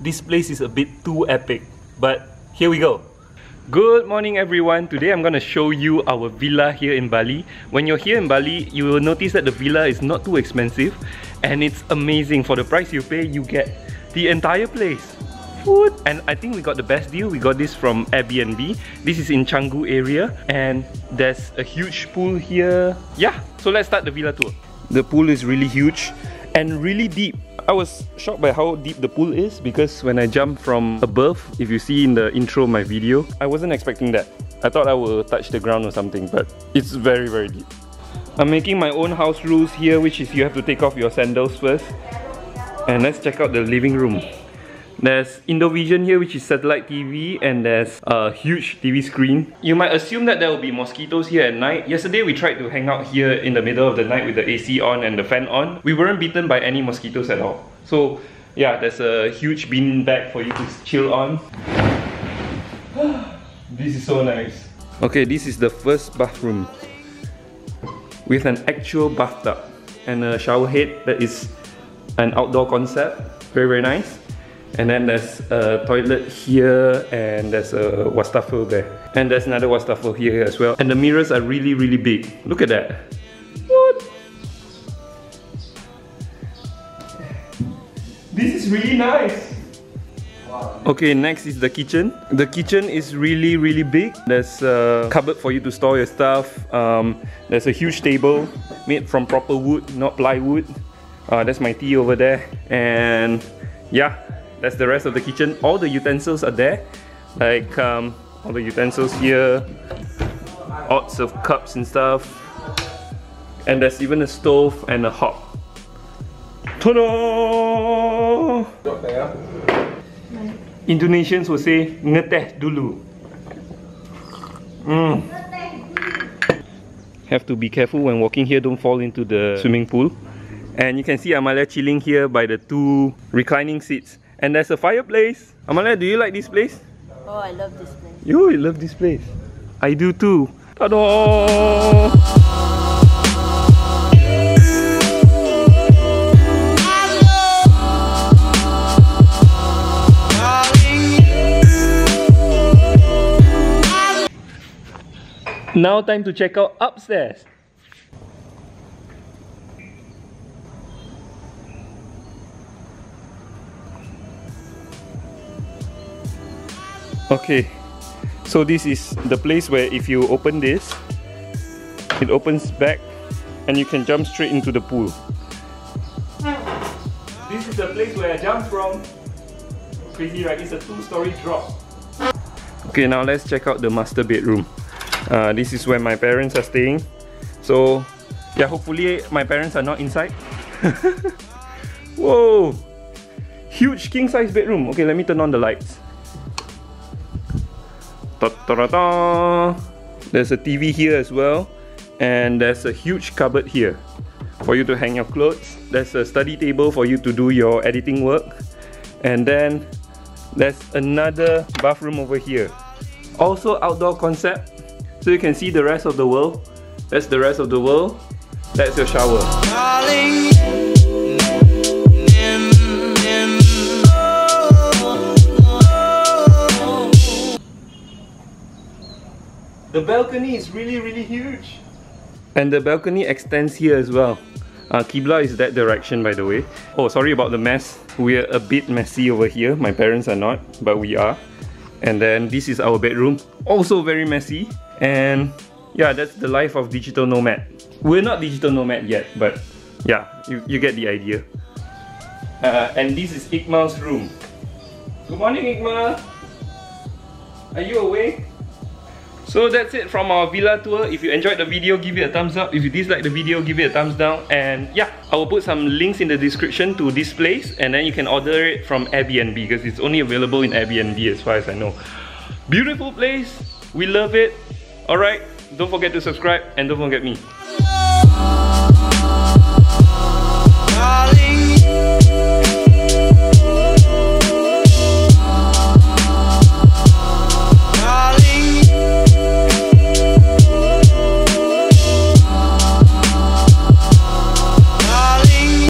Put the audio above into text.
this place is a bit too epic. But here we go. Good morning everyone. Today I'm gonna show you our villa here in Bali. When you're here in Bali, you will notice that the villa is not too expensive and it's amazing. For the price you pay, you get the entire place. Food. And I think we got the best deal. We got this from AirBnB. This is in Canggu area and there's a huge pool here. Yeah, so let's start the villa tour. The pool is really huge and really deep. I was shocked by how deep the pool is because when I jumped from above, if you see in the intro of my video, I wasn't expecting that. I thought I would touch the ground or something, but it's very, very deep. I'm making my own house rules here, which is you have to take off your sandals first. And let's check out the living room. There's Indovision here, which is satellite TV, and there's a huge TV screen. You might assume that there will be mosquitoes here at night. Yesterday we tried to hang out here in the middle of the night with the AC on and the fan on. We weren't bitten by any mosquitoes at all. So yeah, there's a huge bean bag for you to chill on. This is so nice. Okay, this is the first bathroom with an actual bathtub and a shower head that is an outdoor concept. Very, very nice. And then there's a toilet here and there's a wastafel there. And there's another wastafel here as well. And the mirrors are really, really big. Look at that. What? This is really nice. Wow. Okay, next is the kitchen. The kitchen is really, really big. There's a cupboard for you to store your stuff. There's a huge table made from proper wood, not plywood. That's my tea over there. And yeah, that's the rest of the kitchen. All the utensils are there, like all the utensils here, lots of cups and stuff, and there's even a stove and a hob. Ta-da! Indonesians will say ngeteh dulu. Have to be careful when walking here, don't fall into the swimming pool. And you can see Amalia chilling here by the two reclining seats. And there's a fireplace. Amalia, do you like this place? Oh, I love this place. You love this place. I do too. Ta-da! Now time to check out upstairs. Okay, so this is the place where if you open this, it opens back and you can jump straight into the pool. This is the place where I jumped from. Crazy, right? It's a 2-story drop. Okay, now let's check out the master bedroom. This is where my parents are staying. So yeah, hopefully my parents are not inside. Whoa! Huge king-size bedroom. Okay, let me turn on the lights. Ta-ta-ta-ta. There's a TV here as well, and there's a huge cupboard here for you to hang your clothes. There's a study table for you to do your editing work, and then there's another bathroom over here. Also outdoor concept, so you can see the rest of the world. That's the rest of the world. That's your shower. The balcony is really, really huge. And the balcony extends here as well. Qibla is that direction, by the way. Oh, sorry about the mess. We're a bit messy over here. My parents are not, but we are. And then this is our bedroom. Also very messy. And yeah, that's the life of digital nomad. We're not digital nomad yet, but yeah, you get the idea. And this is Iqmal's room. Good morning, Iqmal. Are you awake? So that's it from our villa tour. If you enjoyed the video, give it a thumbs up. If you dislike the video, give it a thumbs down. And yeah, I will put some links in the description to this place, and then you can order it from Airbnb because it's only available in Airbnb as far as I know. Beautiful place. We love it. Alright, don't forget to subscribe and don't forget me.